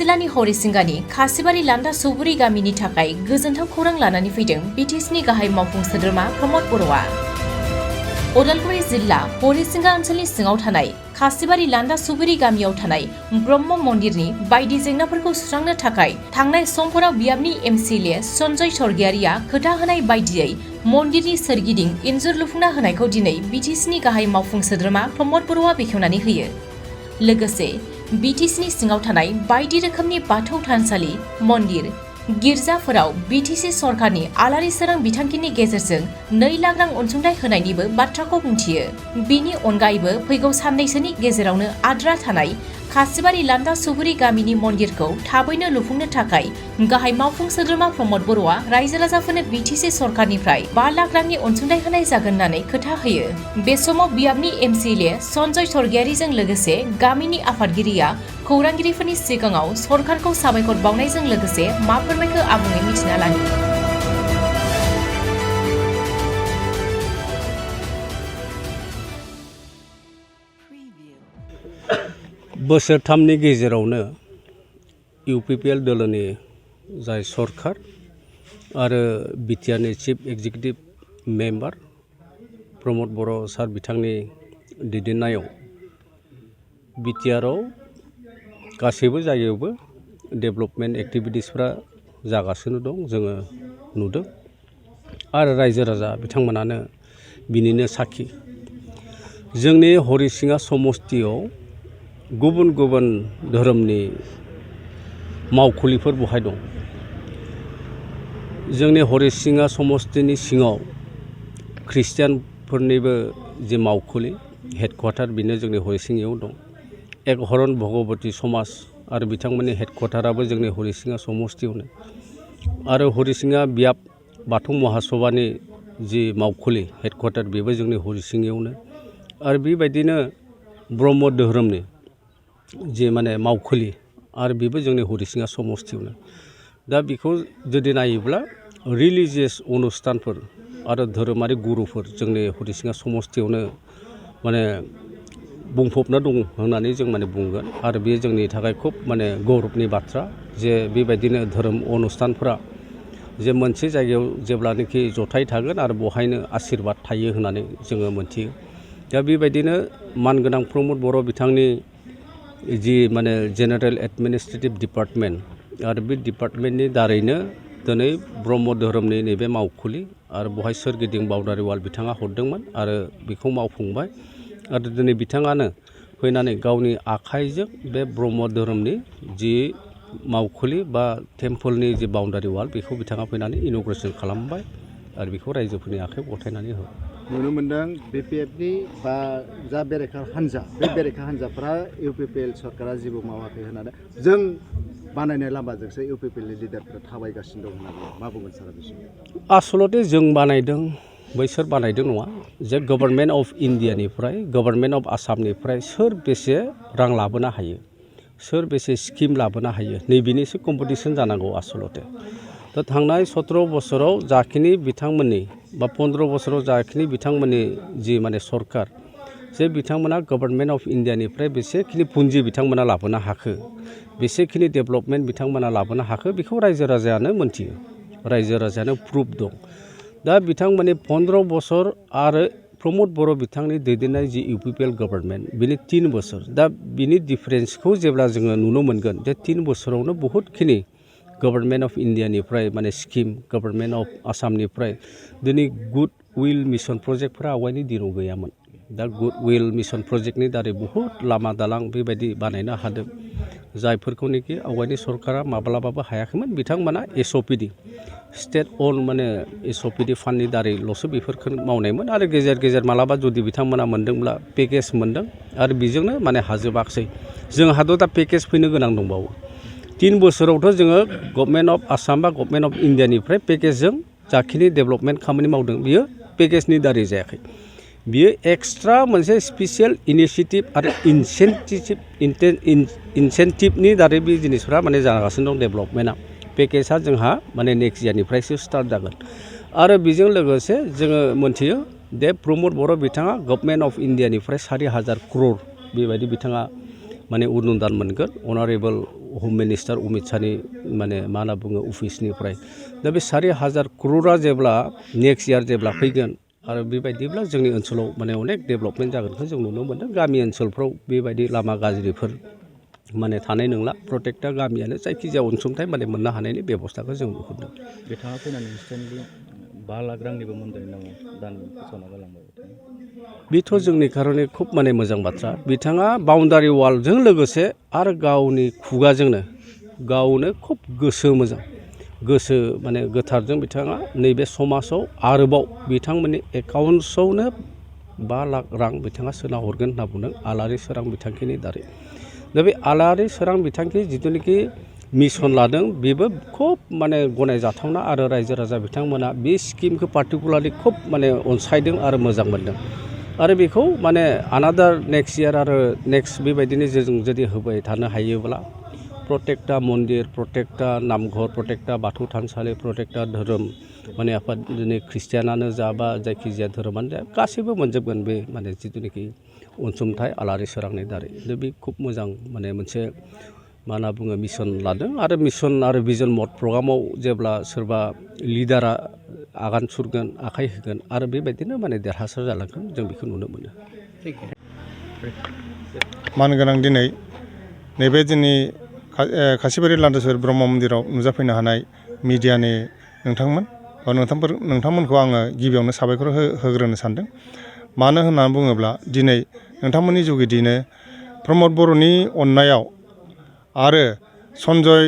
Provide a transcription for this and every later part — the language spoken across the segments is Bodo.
जिल्लानि हरिसिंगानि खासिबारि लान्दा सुबुरि गामिनि थाखाय गोजोनथाव खौरां लानानै फैदों बिटिसिनि गाहाय मावफुं सोद्रोमा प्रमद बर'आ। उदालगुरि जिल्ला हरिसिंगा ओनसोलनि सिङाव थानाय खासिबारि लान्दा सुबुरि गामियाव थानाय ब्रह्म मन्दिरनि बायदि जेंनाफोरखौ सुस्रांनो थाखाय थांनाय समफोराव बियाबनि एमसिएलए सन्जय सरगियारिया खोथा होनाय बायदियै मन्दिरनि सोरगिदिं इन्जुर लुफुंना होनायखौ दिनै बिटिसिनि गाहाय मावफुं सोद्रोमा प्रमद बर'आ बेखेवनानै होयो। लोगोसे बिटिसिनि सिङाव थानाय बायदि रोखोमनि बाथौ थानसालि, मन्दिर, गिर्जाफोराव बिटिसि सरकारनि आलारि सोरां बिथांखिनि गेजेरजों 2 लाख रां अनसुंथाइ होनायनिबो बाथ्राखौ बुंथियो। बिनि अनगायैबो फैगौ साननैसोनि गेजेरावनो आद्रा थानाय खासिबारि लान्दा सुबुरि गामिनि मन्दिरखौ थाबैनो लुफुंनो थाखाय गाहाय मावफुं सोद्रोमा प्रमद बर'आ रायजो राजाफोरनो बिटिसि सरकारनिफ्राय 5 लाख रांनि अनसुंथाइ होनाय जागोन होननानै खोथा होयो। बे समाव बियाबनि एमसिएलए सन्जय सरगियारिजों लोगोसे गामिनि आफादगिरिया खौरांगिरिफोरनि सिगाङाव सरकारखौ साबायखर बावनायजों लोगोसे मा फोरमायखो आबुङै मिथिना लानि। बोसोरथामनि गेजेरावनो इउपिपिएल दोलोनि जाय सरकार आरो बिटिआरनि चिफ एक्जिकिउटिभ मेम्बार प्रमद बर' सार बिथांनि दैदेननायाव बिटिआरआव गासैबो जायगायावबो डेभेलपमेन्ट एक्टिभिटिसफ्रा जागासिनो दं, जोङो नुदों आरो रायजो राजा बिथांमोनानो बिनिनो साखि। जोंनि हरिसिंगा समस्तियाव गुबुन गुबुन धोरोमनि मावखुलिफोर बहाय दं। जोंनि हरिसिंगा समस्तिनि सिङाव ख्रिस्टियानफोरनिबो जे मावखुलि हेडक्वार्टार बेनो जोंनि हरिसिंगायाव दं। एकहरन भगवती समाज आरो बिथांमोननि हेडक्वार्टाराबो जोंनि हरिसिंगा समस्तियावनो आरो हरिसिंगा बियाब बाथौ महासभानि जि मावखुलि हेडक्वार्टार बेबो जोंनि हरिसिंगायावनो आरो बेबायदिनो ब्रह्म धोरोमनि जि मावखुलि आरो बेबो जोंनि हरिसिंगा समस्तियावनो। दा बेखौ जुदि नायोब्ला रिलिजियास अनुस्थानफोर आरो धोरोमारि गुरुफोर जोंनि हरिसिंगा समस्तियावनो बुंफबना दं होननानै जों बुंगोन आरो बे जोंनि थाखाय खुब गौरबनि बाथ्रा जे बेबायदिनो धोरोम अनुस्थानफोरा जे मोनसे जायगायाव जेब्लानोखि जथाय थागोन आरो बहायनो आशीर्बाद थायो होननानै जोङो मोनथियो। दा बेबायदिनो मानगोनां प्रमद बर' बिथांनि जि जेनेरेल एडमिनिस्ट्रेटिभ डिपार्टमेन्ट आरो बे डिपार्टमेन्टनि दारैनो दिनै ब्रह्म धोरोमनि नैबे मावखुलि आरो बहाय सोरगिदिं बाउन्डारि वाल बिथाङा हरदोंमोन आरो बेखौ मावफुंबाय आरो दिनै बिथाङानो फैनानै गावनि आखाइजों बे ब्रह्म धोरोमनि जि मावखुलि बा टेम्पोलनि जि बाउन्डारि वाल बेखौ बिथाङा फैनानै इन'ग्रेसन खालामबाय आरो बेखौ रायजोफोरनि आखाइयाव गथायनानै होबाय। नुनो मोनदों बिपिएफनि बा जा बेरेखा हान्जा बे बेरेखा हान्जाफ्रा इउपिपिएल सरकारा जेबो मावाखै होननानै जों बानायनाय लामाजोंसो इउपिपिएलनि लिडारफोरा थाबायगासिनो दं होननानै मा बुंगोन सारा बिसोर? आसलते जों बानायदों बैसोर बानायदों नङा। जे गभर्नमेन्ट अफ इन्डियानिफ्राय गभर्नमेन्ट अफ आसामनिफ्राय सोर बेसे रां लाबोनो हायो, सोर बेसे स्किम लाबोनो हायो, नैबेनिसो कम्पिटिसन जानांगौ आसलते। दा थांनाय 17 बोसोराव जाखिनि बिथांमोननि बा 15 बोसोराव जाखिनि बिथांमोननि जि सरकार जे बिथांमोना गभर्नमेन्ट अफ इन्डियानिफ्राय बेसेखिनि पुन्जि बिथांमोना लाबोनो हाखो, बेसेखिनि डेभेलपमेन्ट बिथांमोना लाबोनो हाखो बेखौ रायजो राजायानो मोनथियो, रायजो राजायानो प्रुफ दं। दा बिथांमोननि 15 बोसोर आरो प्रमद बर' बिथांनि दैदेननाय जि इउपिपिएल गभर्नमेन्ट बिनि 3 बोसोर, दा बिनि डिफारेन्सखौ जेब्ला जोङो नुनो मोनगोन जे 3 बोसोरावनो बहुतखिनि गभर्नमेन्ट अफ इन्डियानिफ्राय स्किम, गभर्नमेन्ट अफ आसामनिफ्राय दिनै गुड उइल मिसन प्रजेक्टफोरा आवगायनि दिनाव गैयामोन। दा गुड उइल मिसन प्रजेक्टनि दारै बहुद लामा दालां बेबायदि बानायनो हादों जायफोरखौनोखि आवगायनि सरकारा माब्लाबाबो हायाखैमोन। बिथांमोना एसअपिडि स्टेट अन एसअपिडि फान्डनि दारैल'सो बेफोरखौ मावनायमोन आरो गेजेर गेजेर मालाबा जुदि बिथांमोना मोनदोंब्ला पेकेज मोनदों आरो बेजोंनो हाजोबाखसै। जोंहाथ' दा पेकेज फैनो गोनां दंबावो। 3 बोसोरावथ' जोङो गभर्नमेन्ट अफ आसाम बा गभर्नमेन्ट अफ इन्डियानिफ्राय पेकेजजों जाखिनि डेभेलपमेन्ट खामानि मावदों बियो पेकेजनि दारै जायाखै, बियो एक्सट्रा मोनसे स्पेसियेल इनिसियेटिभ आरो इनसेन्टिभनि दारै बे जिनिसफ्रा जागासिनो दं डेभेलपमेन्टआ। पेकेजआ जोंहा नेक्स्ट इयारनिफ्रायसो स्टार्ट जागोन आरो बेजों लोगोसे जोङो मोनथियो दे प्रमद बर' बिथाङा गभर्नमेन्ट अफ इन्डियानिफ्राय 4,000 crore बेबायदि बिथाङा अनुदान मोनगोन। अनारेबल हम मिनिस्टार अमित शाहनि माने मा होनना बुङो अफिसनिफ्राय दा बे 4,000 crore जेब्ला नेक्स्ट इयार जेब्ला फैगोन आरो बेबायदिब्ला जोंनि ओनसोलाव माने अनेक डेभेलपमेन्ट जागोनखौ जों नुनो मोन्दों गामि ओनसोलफ्राव बेबायदि लामा गाज्रिफोर माने थानाय नंला प्रत्येकटा गामियानो जायखिजाया अनसुंथाइ माने मोननो हानायनि बेबस्थाखौ जों नुहुरदों बिथाङा फैनानै इन्स्टेन्टलि 5 लाख रांनिबो मन्दिरनि नामाव दान फोसावना गालांबाय बेथ' जोंनि कारने खुब माने मोजां बाथ्रा बिथाङा बाउन्डारि वालजों लोगोसे आरो गावनि खुगाजोंनो गावनो खुब गोसो मोजां गोसो माने गोथारजों बिथाङा नैबे समाजाव आरोबाव बिथांमोननि एकाउन्ट्सआवनो 5 लाख रां बिथाङा सोना हरगोन होनना बुंदों आलारि सोरां बिथांखिनि दारै दा बे आलारि सोरां बिथांखि जिथुनिखि मिशन लादों बेबो खुब माने गनायजाथावना आरो रायजो राजा बिथांमोना बे स्किमखौ पार्टिकुलारलि खुब माने अनसायदों आरो मोजां मोनदों आरो बेखौ माने आनादार नेक्स्ट इयार आरो नेक्स्ट बेबायदिनो जों जुदि होबाय थानो हायोब्ला प्रत्येकटा मन्दिर प्रत्येकटा नामघर प्रत्येकटा बाथौ थानसालि प्रत्येकटा धोरोम माने आफाद दिनै ख्रिस्टियानानो जा बा जायखिजाया धोरोमानो जा गासैबो मोनजोबगोन बे माने जिथुनिखि अनसुंथाइ आलारि सोरांनि दारै दा बे खुब मोजां माने मोनसे मा होनना बुङो मिशन लादों आरो मिशन आरो भिजन मद प्रग्रामाव जेब्ला सोरबा लिडारा आगान सुरगोन आखाइ होगोन आरो बेबायदिनो माने देरहासार जालांगोन जों बेखौ नुनो मोनो मानगोनां दिनै नैबे जोंनि खासिबारि लान्दासुर ब्रह्म मन्दिराव नुजाफैनो हानाय मिडियानि नोंथांमोनखौ आङो गिबियावनो साबायखर होग्रोनो सानदों मानो होननानै बुङोब्ला दिनै नोंथांमोननि जुगिदिनो प्रमद बर'नि अननायाव आरो सन्जय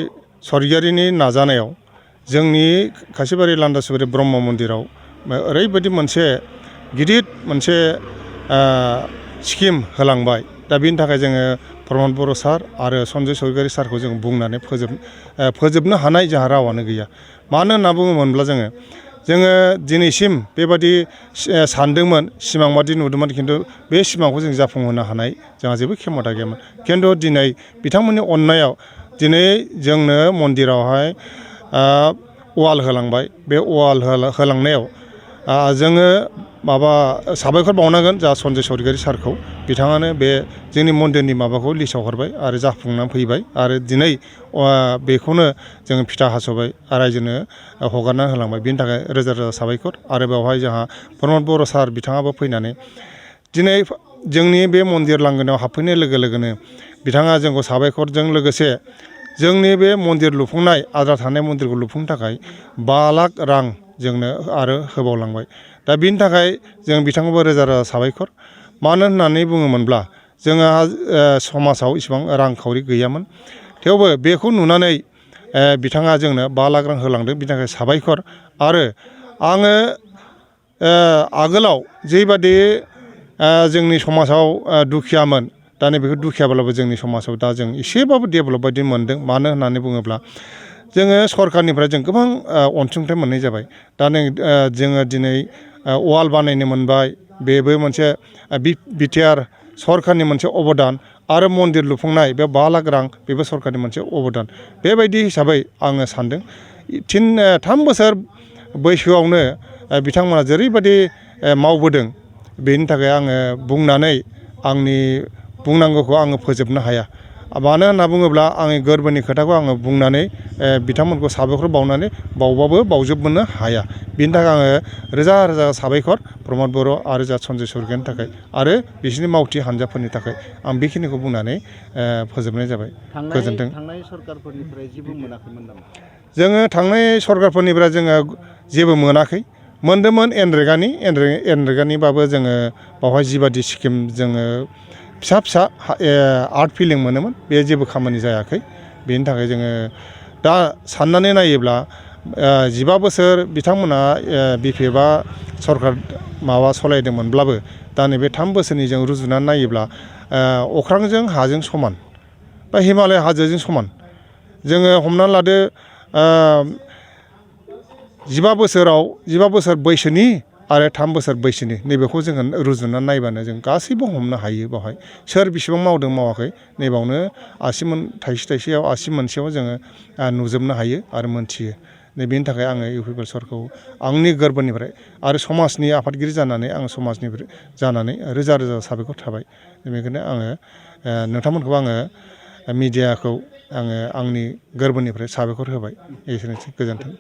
स्वर्गियारिनि नाजानायाव जोंनि खासिबारि लान्दासुरि ब्रह्म मन्दिराव ओरैबायदि मोनसे गिदिर मोनसे स्किम होलांबाय दा बिनि थाखाय जोङो प्रमद बर' सार आरो सन्जय स्वर्गियारि सारखौ जों बुंनानै फोजोबनो हानाय जोंहा रावानो गैया मानो होनना बुङोमोनब्ला जोङो दिनैसिम बेबादि सानदोंमोन सिमां बादि नुदोंमोन खिन्थु बे सिमांखौ जों जाफुंहोनो हानाय जोंहा जेबो खेमथा गैयामोन खिन्थु दिनै बिथांमोननि अननायाव दिनै जोंनो मन्दिरावहाय वाल होलांबाय बे वाल होलांनायाव जोङो साबायखर बावनांगोन जा सन्जय स्वर्गियारि सारखौ बिथाङानो बे जोंनि मन्दिरनि माबाखौ लिस्टआव हरबाय आरो जाफुंनानै फैबाय आरो दिनै बेखौनो जोङो फिथा हास'बाय रायजोनो हगारना होलांबाय बिनि थाखाय रोजा रोजा साबायखर आरो बेवहाय जोंहा प्रमद बर' सार बिथाङाबो फैनानै दिनै जोंनि बे मन्दिर लांगोनायाव हाबफैनाय लोगो लोगोनो बिथाङा जोंखौ साबायखरजों लोगोसे जोंनि बे मन्दिर लुफुंनाय आद्रा थानाय मन्दिरखौ लुफुंनो थाखाय 5 लाख रां जोंनो आरो होबावलांबाय दा बिनि थाखाय जों बिथांखौबो रोजा रोजा साबायखर मानो होननानै बुङोमोनब्ला जोंहा समाजाव इसिबां रांखावरि गैयामोन थेवबो बेखौ नुनानै बिथाङा जोंनो 5 लाख रां होलांदों बिनि थाखाय साबायखर आरो आङो आगोलाव जेबादि जोंनि समाजाव दुखियामोन दा नैबेखौ दुखियाब्लाबो जोंनि समाजाव दा जों एसेबाबो डेभेलप बायदि मोनदों मानो होननानै बुङोब्ला जोङो सरकारनिफ्राय जों गोबां अनसुंथाइ मोननाय जाबाय दा जोङो दिनै वाल बानायनो मोनबाय बेबो मोनसे बिटिआर सरकारनि मोनसे अबदान आरो मन्दिर लुफुंनाय बे 5 लाख रां बेबो सरकारनि मोनसे अबदान बेबायदि हिसाबै आङो सानदों 3 बोसोर बैसोआवनो बिथांमोना जेरैबायदि मावबोदों बेनि थाखाय आङो बुंनानै आंनि बुंनांगौखौ आङो फोजोबनो हाया मानो होनना बुङोब्ला आंनि गोरबोनि खोथाखौ आङो बुंनानै बिथांमोनखौ साबायखर बावनानै बावबाबो बावजोबनो हाया बिनि थाखाय आङो रोजा रोजा साबायखर प्रमद बर' आरो जा सन्जय स्वर्गियारिनि थाखाय आरो बिसोरनि मावथि हान्जाफोरनि थाखाय आं बेखिनिखौ बुंनानै फोजोबनाय जाबाय गोजोन्थों। थांनाय सरकारफोरनिफ्राय जेबो मोनाखैमोन नामा? जोङो थांनाय सरकारफोरनिफ्राय जोङो जेबो मोनाखै मोनदोंमोन एनरेगानिबाबो जोङो बावहाय जिबादि स्किम जोङो फिसा आर्ट फिलिं मोनोमोन बे जेबो खामानि जायाखै बेनि थाखाय जोङो दा साननानै नायोब्ला 15 बोसोर बिथांमोना बिपिएफआ सरकार सालायदोंमोनब्लाबो दा नैबे 3 बोसोरनि जों रुजुनानै नायोब्ला अख्रांजों हाजों समान बा हिमालय हाजोजों समान जोङो हमनानै लादो 15 बोसोर बैसोनि आरो 3 बोसोर बैसोनि नैबेखौ जोङो रुजुनानै नायबानो जों गासैबो हमनो हायो बावहाय सोर बेसेबां मावदों मावाखै नैबावनो आसि थाइसेयाव आसि मोनसेयाव जोङो नुजोबनो हायो आरो मोनथियो बेनि थाखाय आङो इउपिपिएल सरकारखौ आंनि गोरबोनिफ्राय आरो समाजनि आफादगिरि जानानै आं समाजनिफ्राय जानानै रोजा रोजा साबायखर थाबाय बेनिखायनो आङो नोंथांमोनखौ आङो मिडियाखौ आङो आंनि गोरबोनिफ्राय साबायखर होबाय एसेनोसै गोजोन्थों।